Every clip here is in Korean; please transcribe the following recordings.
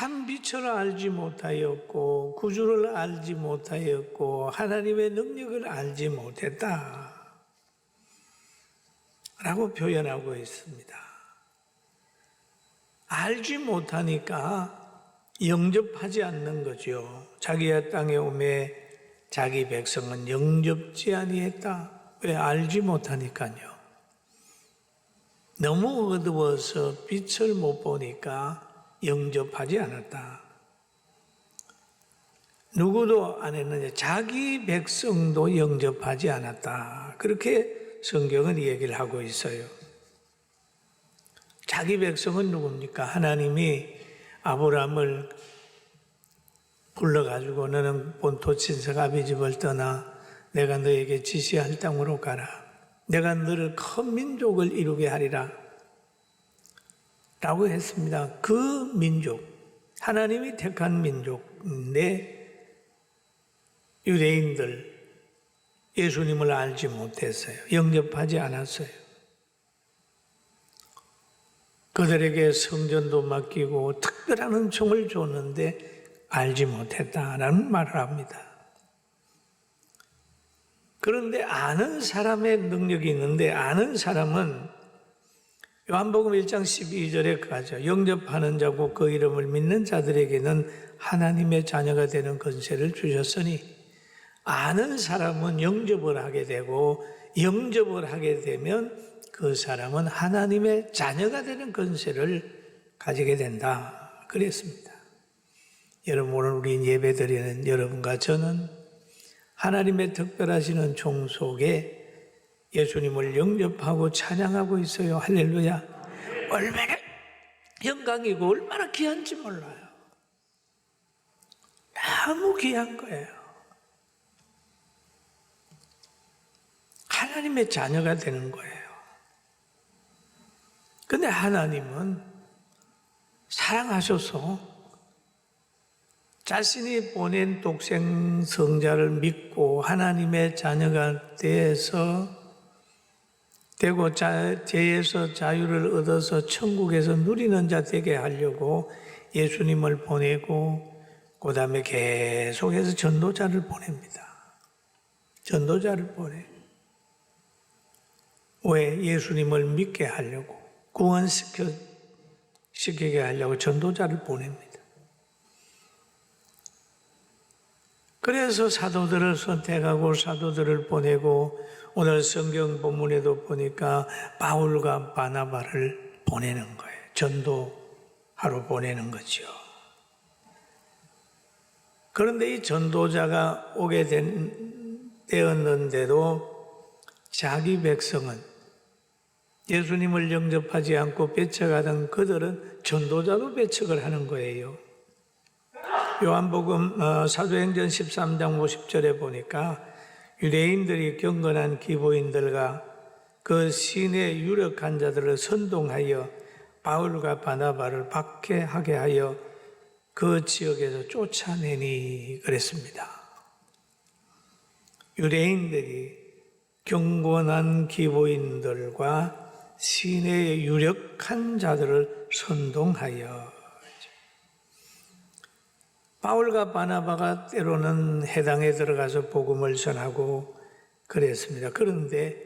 참 빛을 알지 못하였고 구주를 알지 못하였고 하나님의 능력을 알지 못했다 라고 표현하고 있습니다. 알지 못하니까 영접하지 않는 거죠. 자기의 땅에 오매 자기 백성은 영접지 아니했다. 왜? 알지 못하니까요. 너무 어두워서 빛을 못 보니까 영접하지 않았다. 누구도 안 했느냐? 자기 백성도 영접하지 않았다. 그렇게 성경은 얘기를 하고 있어요. 자기 백성은 누굽니까? 하나님이 아브라함을 불러가지고 너는 본토 친척 아비 집을 떠나 내가 너에게 지시할 땅으로 가라. 내가 너를 큰 민족을 이루게 하리라 라고 했습니다. 그 민족, 하나님이 택한 민족인데 유대인들 예수님을 알지 못했어요. 영접하지 않았어요. 그들에게 성전도 맡기고 특별한 은총을 줬는데 알지 못했다라는 말을 합니다. 그런데 아는 사람의 능력이 있는데 아는 사람은 요한복음 1장 12절에 가죠. 영접하는 자고 그 이름을 믿는 자들에게는 하나님의 자녀가 되는 권세를 주셨으니 아는 사람은 영접을 하게 되고 영접을 하게 되면 그 사람은 하나님의 자녀가 되는 권세를 가지게 된다. 그랬습니다. 여러분 오늘 우리 예배드리는 여러분과 저는 하나님의 특별하시는 종 속에 예수님을 영접하고 찬양하고 있어요. 할렐루야. 얼마나 영광이고 얼마나 귀한지 몰라요. 너무 귀한 거예요. 하나님의 자녀가 되는 거예요. 근데 하나님은 사랑하셔서 자신이 보낸 독생 성자를 믿고 하나님의 자녀가 되고 죄에서 자유를 얻어서 천국에서 누리는 자 되게 하려고 예수님을 보내고 그 다음에 계속해서 전도자를 보냅니다. 전도자를 보내. 왜? 예수님을 믿게 하려고, 구원시키게 하려고 전도자를 보냅니다. 그래서 사도들을 선택하고 사도들을 보내고 오늘 성경 본문에도 보니까 바울과 바나바를 보내는 거예요. 전도하러 보내는 거죠. 그런데 이 전도자가 오게 되었는데도 자기 백성은 예수님을 영접하지 않고 배척하던 그들은 전도자로 배척을 하는 거예요. 요한복음 사도행전 13장 50절에 보니까 유대인들이 경건한 기보인들과 그 시내 유력한 자들을 선동하여 바울과 바나바를 박해하게 하여 그 지역에서 쫓아내니 그랬습니다. 유대인들이 경건한 기보인들과 시내의 유력한 자들을 선동하여 바울과 바나바가 때로는 해당에 들어가서 복음을 전하고 그랬습니다. 그런데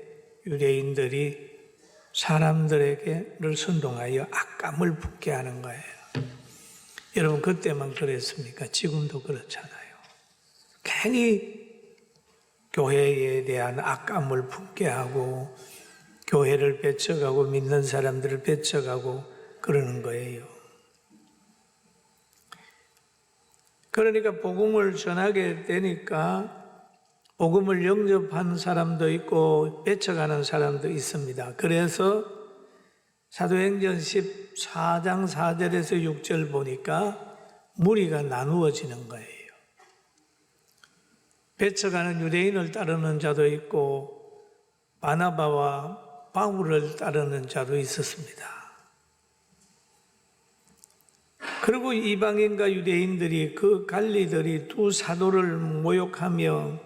유대인들이 사람들에게를 선동하여 악감을 품게 하는 거예요. 여러분 그때만 그랬습니까? 지금도 그렇잖아요. 괜히 교회에 대한 악감을 품게 하고 교회를 배척하고 믿는 사람들을 배척하고 그러는 거예요. 그러니까 복음을 전하게 되니까 복음을 영접한 사람도 있고 배척하는 사람도 있습니다. 그래서 사도행전 14장 4절에서 6절 보니까 무리가 나누어지는 거예요. 배척하는 유대인을 따르는 자도 있고 바나바와 바울을 따르는 자도 있었습니다. 그리고 이방인과 유대인들이 그 관리들이 두 사도를 모욕하며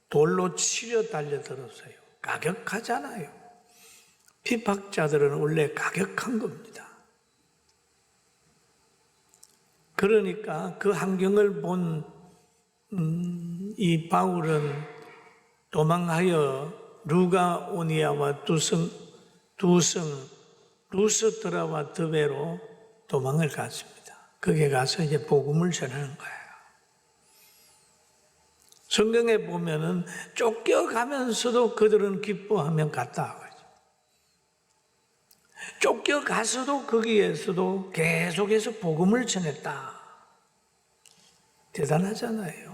돌로 치려 달려들었어요. 가격하잖아요. 핍박자들은 원래 가격한 겁니다. 그러니까 그 환경을 본 이 바울은 도망하여 루가오니아와 두성 루스드라와 드베로 도망을 갔습니다. 거기에 가서 이제 복음을 전하는 거예요. 성경에 보면은 쫓겨가면서도 그들은 기뻐하며 갔다. 쫓겨가서도 거기에서도 계속해서 복음을 전했다. 대단하잖아요.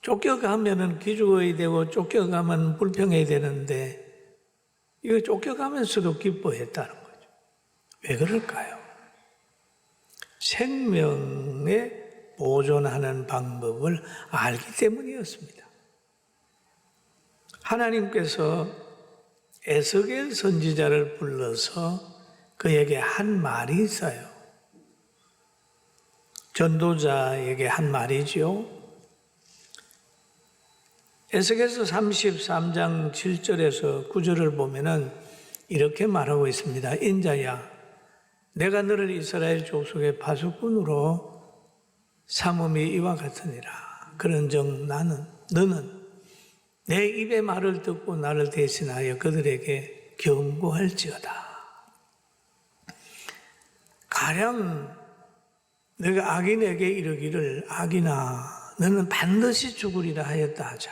쫓겨가면은 기죽어야 되고 쫓겨가면 불평해야 되는데 이거 쫓겨가면서도 기뻐했다는 거죠. 왜 그럴까요? 생명에 보존하는 방법을 알기 때문이었습니다. 하나님께서 에스겔 선지자를 불러서 그에게 한 말이 있어요. 전도자에게 한 말이죠. 에스겔서 33장 7절에서 9절을 보면은 이렇게 말하고 있습니다. 인자야, 내가 너를 이스라엘 족속의 파수꾼으로 삼음이 이와 같으니라. 그런즉 너는 내 입의 말을 듣고 나를 대신하여 그들에게 경고할지어다. 가령 내가 악인에게 이르기를 악인아 너는 반드시 죽으리라 하였다 하자.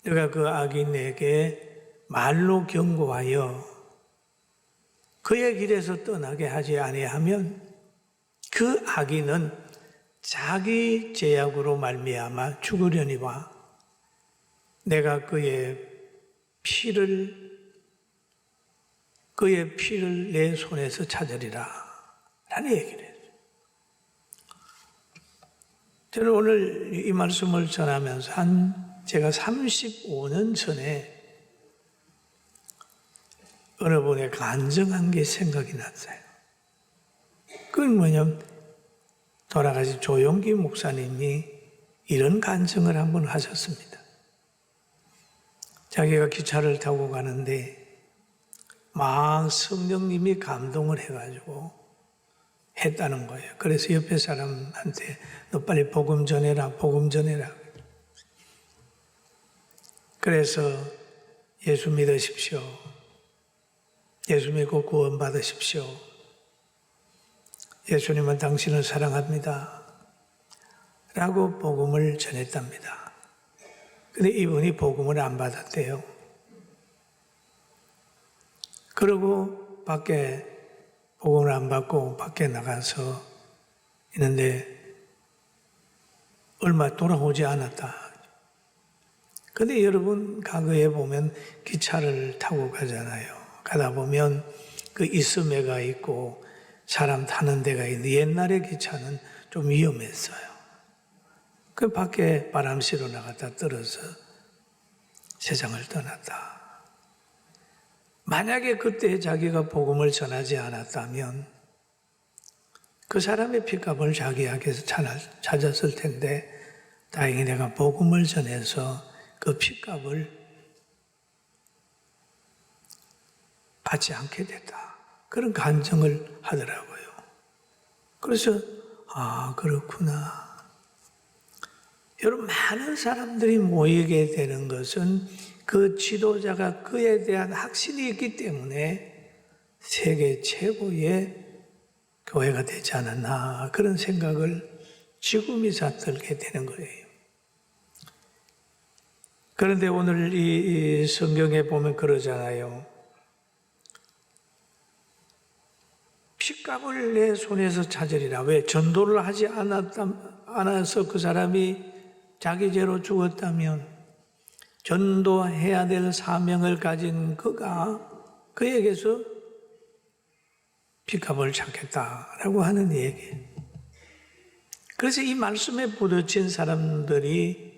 내가 그 악인에게 말로 경고하여 그의 길에서 떠나게 하지 아니하면 그 악인은 자기 죄악으로 말미암아 죽으려니와 내가 그의 피를 내 손에서 찾으리라 라는 얘기를 해요. 저는 오늘 이 말씀을 전하면서 제가 35년 전에 어느 분의 간증한 게 생각이 났어요. 그건 뭐냐면 돌아가신 조용기 목사님이 이런 간증을 한번 하셨습니다. 자기가 기차를 타고 가는데 막 성령님이 감동을 해가지고 했다는 거예요. 그래서 옆에 사람한테 너 빨리 복음 전해라. 그래서 예수 믿으십시오. 예수 믿고 구원 받으십시오. 예수님은 당신을 사랑합니다. 라고 복음을 전했답니다. 근데 이분이 복음을 안 받았대요. 그리고 밖에 복음을 안 받고 밖에 나가서 있는데 얼마 돌아오지 않았다. 근데 여러분 과거에 보면 기차를 타고 가잖아요. 가다 보면 그 이스매가 있고 사람 타는 데가 있는데 옛날에 기차는 좀 위험했어요. 그 밖에 바람 쐬러 나갔다 떨어져 세상을 떠났다. 만약에 그때 자기가 복음을 전하지 않았다면 그 사람의 핏값을 자기에게서 찾았을 텐데 다행히 내가 복음을 전해서 그 핏값을 받지 않게 됐다. 그런 간증을 하더라고요. 그래서 그렇구나. 여러분 많은 사람들이 모이게 되는 것은 그 지도자가 그에 대한 확신이 있기 때문에 세계 최고의 교회가 되지 않았나 그런 생각을 지금이사 들게 되는 거예요. 그런데 오늘 이 성경에 보면 그러잖아요. 핏값을 내 손에서 찾으리라. 왜? 전도를 하지 않아서 그 사람이 자기 죄로 죽었다면 전도해야 될 사명을 가진 그에게서 핏값을 찾겠다라고 하는 얘기. 그래서 이 말씀에 부딪힌 사람들이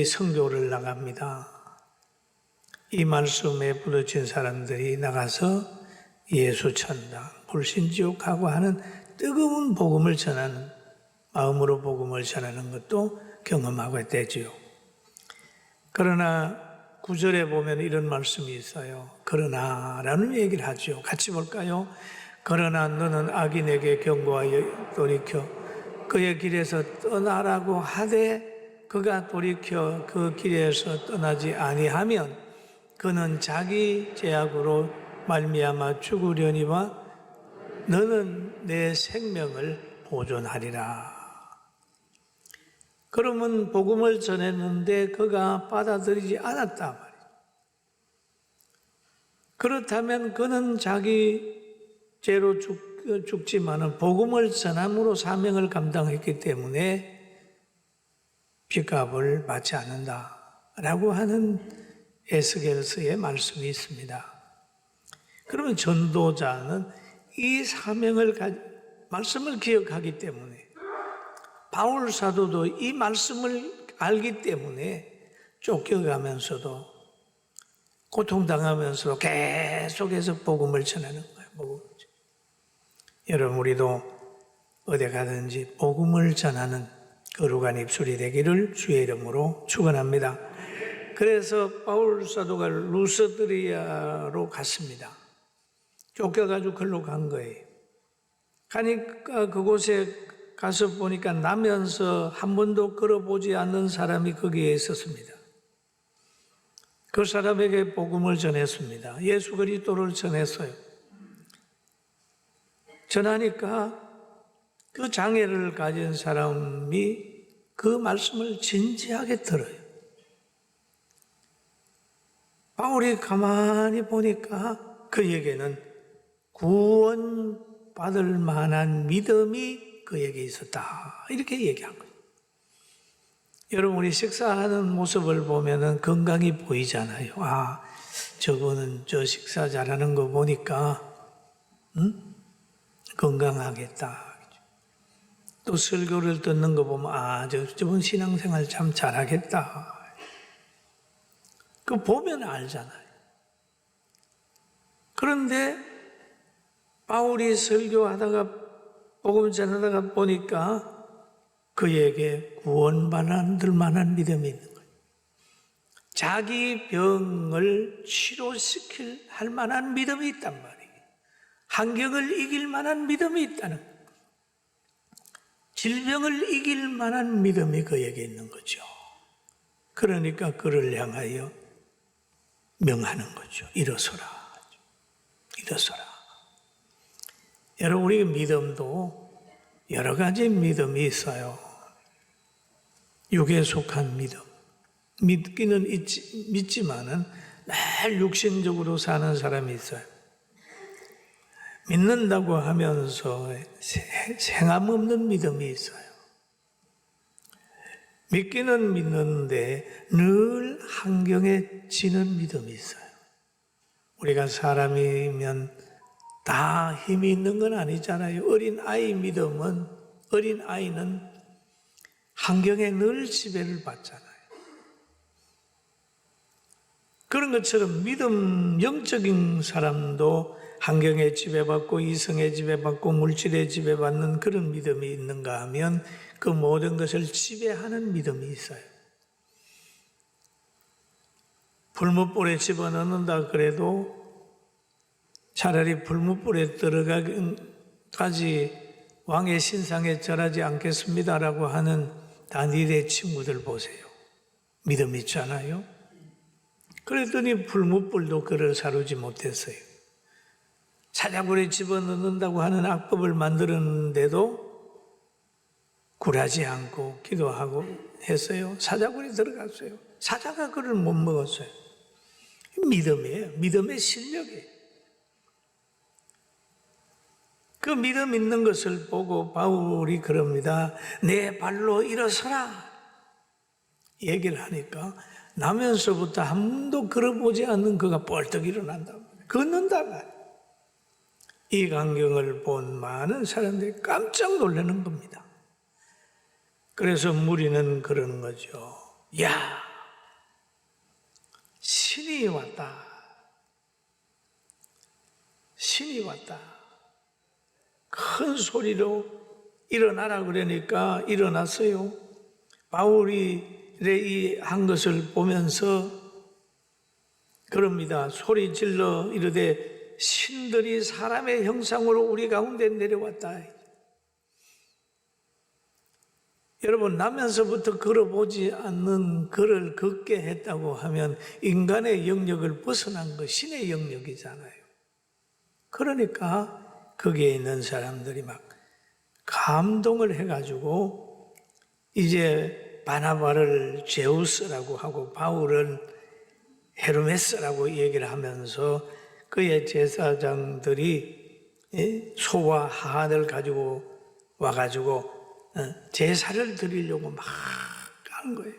선교를 나갑니다. 이 말씀에 부딪힌 사람들이 나가서 예수 천당, 불신지옥하고 하는 뜨거운 복음을 전하는 마음으로 복음을 전하는 것도 경험하게 되지요. 그러나 9절에 보면 이런 말씀이 있어요. 그러나라는 얘기를 하죠. 같이 볼까요? 그러나 너는 악인에게 경고하여 돌이켜 그의 길에서 떠나라고 하되 그가 돌이켜 그 길에서 떠나지 아니하면 그는 자기 죄악으로 말미암아 죽으려니와 너는 내 생명을 보존하리라. 그러면 복음을 전했는데 그가 받아들이지 않았다 말이죠. 그렇다면 그는 자기 죄로 죽지만은 복음을 전함으로 사명을 감당했기 때문에 빚값을 받지 않는다라고 하는 에스겔서의 말씀이 있습니다. 그러면 전도자는 이 말씀을 기억하기 때문에 바울 사도도 이 말씀을 알기 때문에 쫓겨가면서도 고통당하면서도 계속해서 복음을 전하는 거예요. 여러분 우리도 어디 가든지 복음을 전하는 거룩한 입술이 되기를 주의 이름으로 축원합니다. 그래서 바울 사도가 루스드리아로 갔습니다. 쫓겨가지고 글로 간 거예요. 가니까 그곳에 가서 보니까 나면서 한 번도 걸어보지 않는 사람이 거기에 있었습니다. 그 사람에게 복음을 전했습니다. 예수 그리스도를 전했어요. 전하니까 그 장애를 가진 사람이 그 말씀을 진지하게 들어요. 바울이 가만히 보니까 그에게는 구원받을 만한 믿음이 그에게 있었다. 이렇게 얘기한 거예요. 여러분 우리 식사하는 모습을 보면은 건강이 보이잖아요. 아, 저거는 저 식사 잘하는 거 보니까 건강하겠다. 또 설교를 듣는 거 보면 아, 저분 신앙생활 참 잘하겠다. 그거 보면 알잖아요. 그런데 바울이 설교하다가 복음 전하다가 보니까 그에게 구원받을 만한 믿음이 있는 거예요. 자기 병을 치료시킬 할 만한 믿음이 있단 말이에요. 환경을 이길 만한 믿음이 있다는 거예요. 질병을 이길 만한 믿음이 그에게 있는 거죠. 그러니까 그를 향하여 명하는 거죠. 일어서라. 일어서라. 여러분 우리 믿음도 여러 가지 믿음이 있어요. 육에 속한 믿음. 믿기는 믿지만은 늘 육신적으로 사는 사람이 있어요. 믿는다고 하면서 행함 없는 믿음이 있어요. 믿기는 믿는데 늘 환경에 지는 믿음이 있어요. 우리가 사람이면 다 힘이 있는 건 아니잖아요. 어린 아이는 환경에 늘 지배를 받잖아요. 그런 것처럼 영적인 사람도 환경에 지배받고 이성에 지배받고 물질에 지배받는 그런 믿음이 있는가 하면 그 모든 것을 지배하는 믿음이 있어요. 불못불에 집어넣는다 그래도 차라리 불못불에 들어가기까지 왕의 신상에 절하지 않겠습니다라고 하는 다니엘의 친구들 보세요. 믿음 있잖아요. 그랬더니 불못불도 그를 사루지 못했어요. 사자굴에 집어넣는다고 하는 악법을 만들었는데도 굴하지 않고 기도하고 했어요. 사자굴에 들어갔어요. 사자가 그를 못 먹었어요. 믿음이에요. 믿음의 실력이에요. 그 믿음 있는 것을 보고 바울이 그럽니다. 내 발로 일어서라. 얘기를 하니까 나면서부터 한 번도 걸어보지 않는 그가 벌떡 일어난다. 걷는다 말이에요. 이 광경을 본 많은 사람들이 깜짝 놀라는 겁니다. 그래서 무리는 그러는 거죠. 야, 신이 왔다. 신이 왔다. 큰 소리로 일어나라 그러니까 일어났어요. 바울이 이 한 것을 보면서 그럽니다. 소리 질러 이르되 신들이 사람의 형상으로 우리 가운데 내려왔다. 여러분, 나면서부터 걸어보지 않는 걸을 걷게 했다고 하면 인간의 영역을 벗어난 거 신의 영역이잖아요. 그러니까 거기에 있는 사람들이 막 감동을 해가지고 이제 바나바를 제우스라고 하고 바울은 헤르메스라고 얘기를 하면서 그의 제사장들이 소와 하한을 가지고 와가지고 제사를 드리려고 막 하는 거예요.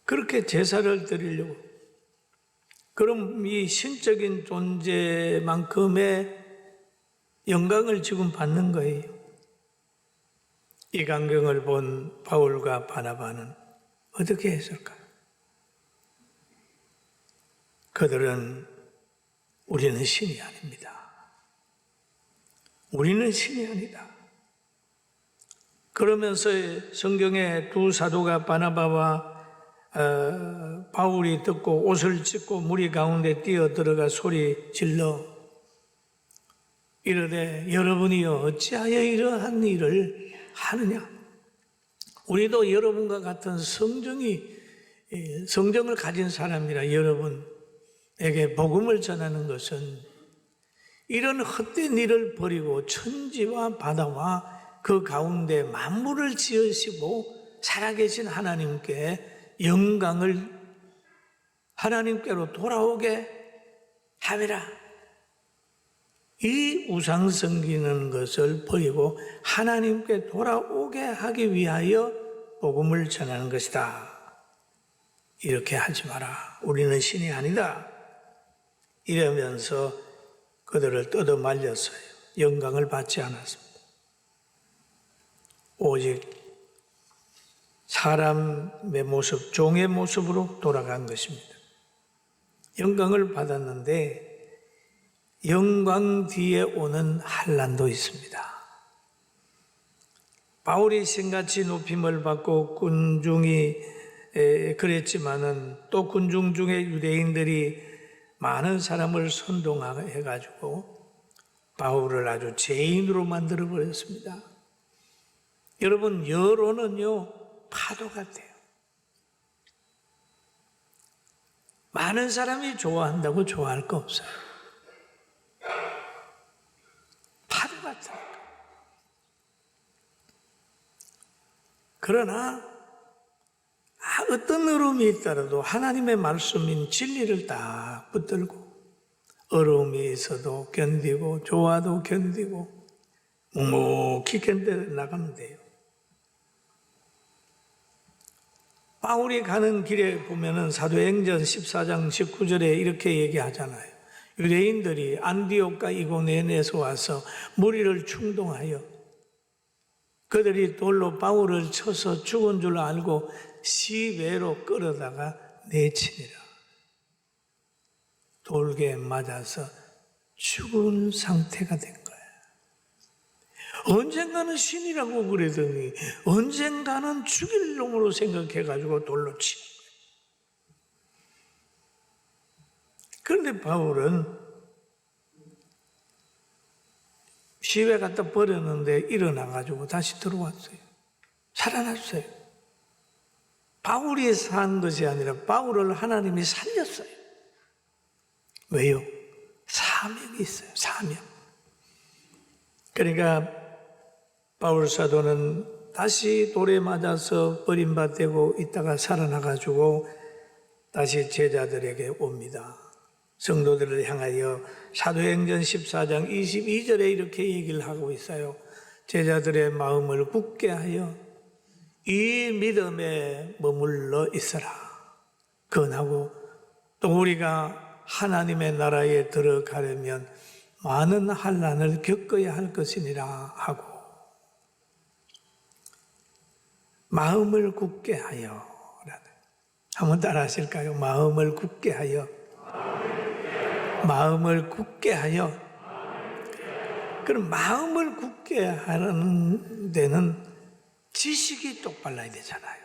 그렇게 제사를 드리려고. 그럼 이 신적인 존재만큼의 영광을 지금 받는 거예요. 이 광경을 본 바울과 바나바는 어떻게 했을까요? 그들은 우리는 신이 아닙니다. 우리는 신이 아니다. 그러면서 성경에 두 사도가 바나바와 바울이 듣고 옷을 찢고 무리 가운데 뛰어들어가 소리 질러 이르되 여러분이여 어찌하여 이러한 일을 하느냐. 우리도 여러분과 같은 성정을 가진 사람이라 여러분에게 복음을 전하는 것은 이런 헛된 일을 버리고 천지와 바다와 그 가운데 만물을 지으시고 살아계신 하나님께 영광을 하나님께로 돌아오게 하리라. 이 우상 섬기는 것을 버리고 하나님께 돌아오게 하기 위하여 복음을 전하는 것이다. 이렇게 하지 마라. 우리는 신이 아니다. 이러면서 그들을 뜯어 말렸어요. 영광을 받지 않았습니다. 오직 사람의 모습, 종의 모습으로 돌아간 것입니다. 영광을 받았는데 영광 뒤에 오는 환난도 있습니다. 바울이 신같이 높임을 받고 군중이 그랬지만은 또 군중 중에 유대인들이 많은 사람을 선동해가지고 바울을 아주 죄인으로 만들어 버렸습니다. 여러분, 여론은요 파도 같아요. 많은 사람이 좋아한다고 좋아할 거 없어요. 파도 같아요. 그러나 어떤 어려움이 있더라도 하나님의 말씀인 진리를 딱 붙들고 어려움이 있어도 견디고 좋아도 견디고 묵묵히 견뎌 나가면 돼요. 바울이 가는 길에 보면은 사도행전 14장 19절에 이렇게 얘기하잖아요. 유대인들이 안디옥과 이고니온에서 와서 무리를 충동하여 그들이 돌로 바울을 쳐서 죽은 줄 알고 시외로 끌어다가 내치니라. 돌에 맞아서 죽은 상태가 된 거예요. 언젠가는 신이라고 그러더니 언젠가는 죽일 놈으로 생각해가지고 돌로 치는 거예요. 그런데 바울은 시외 갖다 버렸는데 일어나가지고 다시 들어왔어요. 살아났어요. 바울이 산 것이 아니라 바울을 하나님이 살렸어요. 왜요? 사명이 있어요. 사명. 그러니까 바울 사도는 다시 돌에 맞아서 버림받고 있다가 살아나가지고 다시 제자들에게 옵니다. 성도들을 향하여 사도행전 14장 22절에 이렇게 얘기를 하고 있어요. 제자들의 마음을 굳게 하여 이 믿음에 머물러 있어라. 그건하고 또 우리가 하나님의 나라에 들어가려면 많은 환난을 겪어야 할 것이니라 하고 마음을 굳게 하여. 한번 따라 하실까요? 마음을 굳게 하여. 마음을 굳게 하여. 그럼 마음을 굳게 하는 데는 지식이 똑발라야 되잖아요.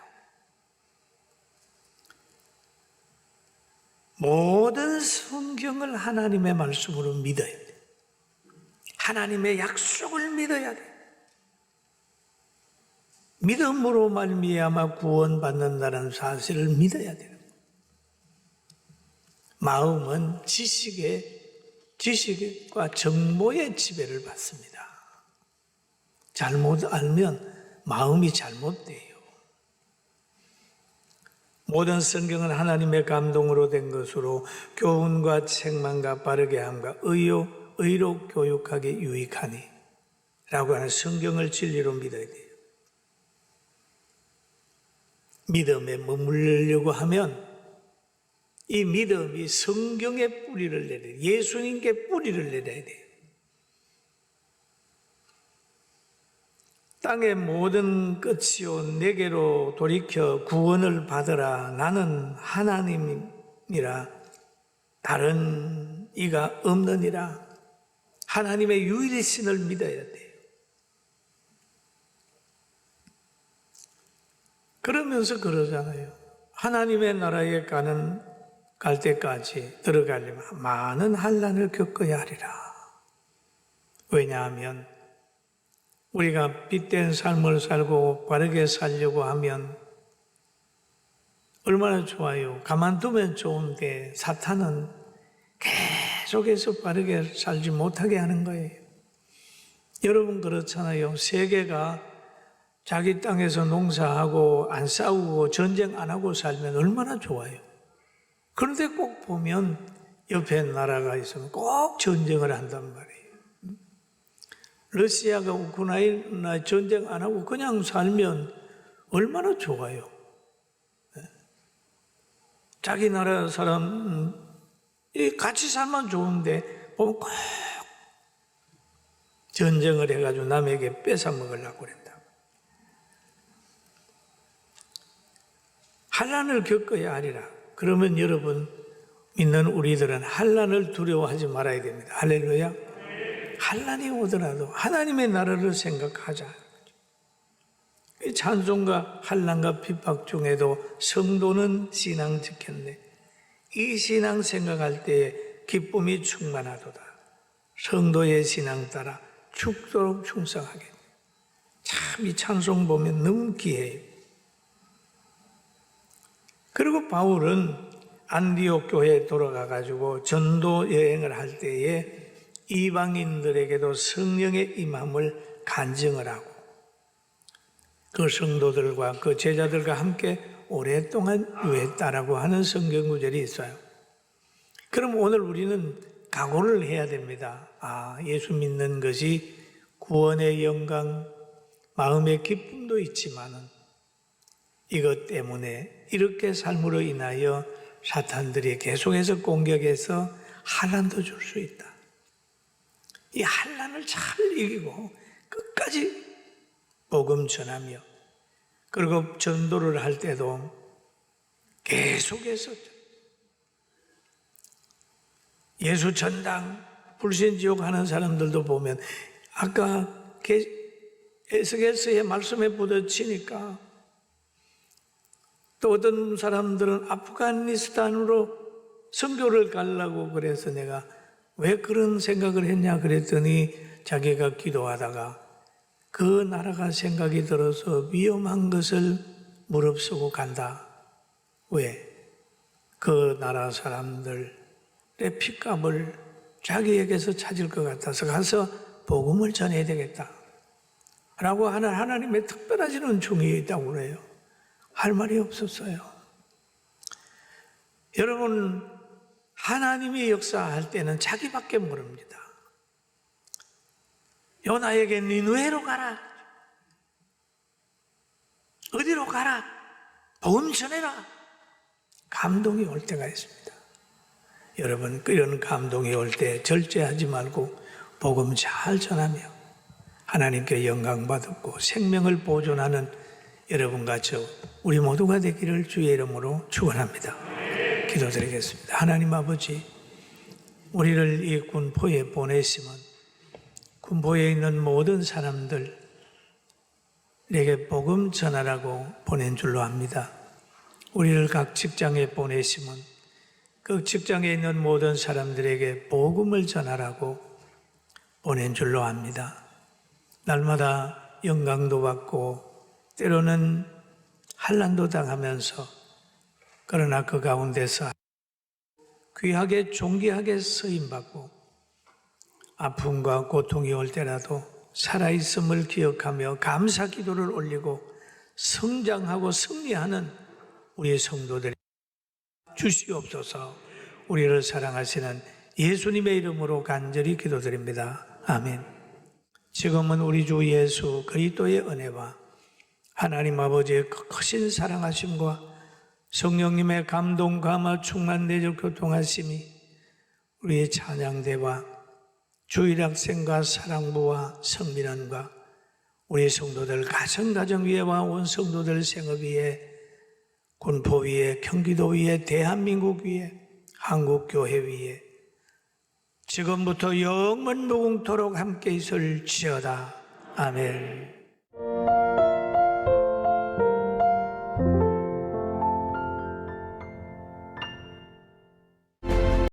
모든 성경을 하나님의 말씀으로 믿어야 돼. 하나님의 약속을 믿어야 돼. 믿음으로 말미암아 구원받는다는 사실을 믿어야 돼요. 마음은 지식과 정보의 지배를 받습니다. 잘못 알면 마음이 잘못돼요. 모든 성경은 하나님의 감동으로 된 것으로 교훈과 책망과 바르게 함과 의로 교육하기 유익하니 라고 하는 성경을 진리로 믿어야 돼요. 믿음에 머무르려고 하면 이 믿음이 성경의 뿌리를 내려야 돼요. 예수님께 뿌리를 내려야 돼요. 땅의 모든 끝이요 내게로 돌이켜 구원을 받으라. 나는 하나님이라 다른 이가 없느니라. 하나님의 유일신을 믿어야 돼요. 그러면서 그러잖아요. 하나님의 나라에 갈 때까지 들어가려면 많은 환난을 겪어야 하리라. 왜냐하면 우리가 빛된 삶을 살고 바르게 살려고 하면 얼마나 좋아요. 가만두면 좋은데 사탄은 계속해서 바르게 살지 못하게 하는 거예요. 여러분 그렇잖아요. 세계가 자기 땅에서 농사하고 안 싸우고 전쟁 안 하고 살면 얼마나 좋아요. 그런데 꼭 보면 옆에 나라가 있으면 꼭 전쟁을 한단 말이에요. 러시아가 우크라이나 전쟁 안 하고 그냥 살면 얼마나 좋아요. 자기 나라 사람 같이 살면 좋은데 보면 꼭 전쟁을 해가지고 남에게 뺏어 먹으려고 그런다. 환난을 겪어야 하리라. 그러면 여러분 믿는 우리들은 환난을 두려워하지 말아야 됩니다. 할렐루야. 환난이 오더라도 하나님의 나라를 생각하자. 찬송과 환난과 핍박 중에도 성도는 신앙 지켰네. 이 신앙 생각할 때에 기쁨이 충만하도다. 성도의 신앙 따라 죽도록 충성하게. 참 이 찬송 보면 너무 귀해요. 그리고 바울은 안디옥 교회에 돌아가가지고 전도 여행을 할 때에 이방인들에게도 성령의 임함을 간증을 하고 그 성도들과 그 제자들과 함께 오랫동안 유했다라고 하는 성경 구절이 있어요. 그럼 오늘 우리는 각오를 해야 됩니다. 예수 믿는 것이 구원의 영광, 마음의 기쁨도 있지만은 이것 때문에 이렇게 삶으로 인하여 사탄들이 계속해서 공격해서 환난도 줄 수 있다. 이 환난을 잘 이기고 끝까지 복음 전하며 그리고 전도를 할 때도 계속해서 예수 전당 불신지옥 하는 사람들도 보면 아까 에스겔서의 말씀에 부딪히니까 또 어떤 사람들은 아프가니스탄으로 선교를 가려고 그래서 내가 왜 그런 생각을 했냐 그랬더니 자기가 기도하다가 그 나라가 생각이 들어서 위험한 것을 무릅쓰고 간다. 왜? 그 나라 사람들의 핏값을 자기에게서 찾을 것 같아서 가서 복음을 전해야 되겠다. 라고 하는 하나님의 특별하시는 중에 있다고 그래요. 할 말이 없었어요. 여러분, 하나님이 역사할 때는 자기밖에 모릅니다. 요나에게 니느웨로 가라. 어디로 가라. 복음 전해라. 감동이 올 때가 있습니다. 여러분, 이런 감동이 올 때 절제하지 말고 복음 잘 전하며 하나님께 영광 받고 생명을 보존하는 여러분과 저 우리 모두가 되기를 주의 이름으로 축원합니다. 기도드리겠습니다. 하나님 아버지, 우리를 이 군포에 보내시면 군포에 있는 모든 사람들 내게 복음 전하라고 보낸 줄로 압니다. 우리를 각 직장에 보내시면 그 직장에 있는 모든 사람들에게 복음을 전하라고 보낸 줄로 압니다. 날마다 영광도 받고 때로는 환난도 당하면서 그러나 그 가운데서 귀하게 존귀하게 쓰임받고 아픔과 고통이 올 때라도 살아있음을 기억하며 감사 기도를 올리고 성장하고 승리하는 우리 성도들이 주시옵소서. 우리를 사랑하시는 예수님의 이름으로 간절히 기도드립니다. 아멘. 지금은 우리 주 예수 그리스도의 은혜와 하나님 아버지의 크신 사랑하심과 성령님의 감동, 감화, 충만, 내적 교통하심이 우리의 찬양대와 주일학생과 사랑부와 성민원과 우리 성도들 가정 위에와 온 성도들 생업 위에 군포 위에 경기도 위에 대한민국 위에 한국교회 위에 지금부터 영원 무궁토록 함께 있을지어다. 아멘.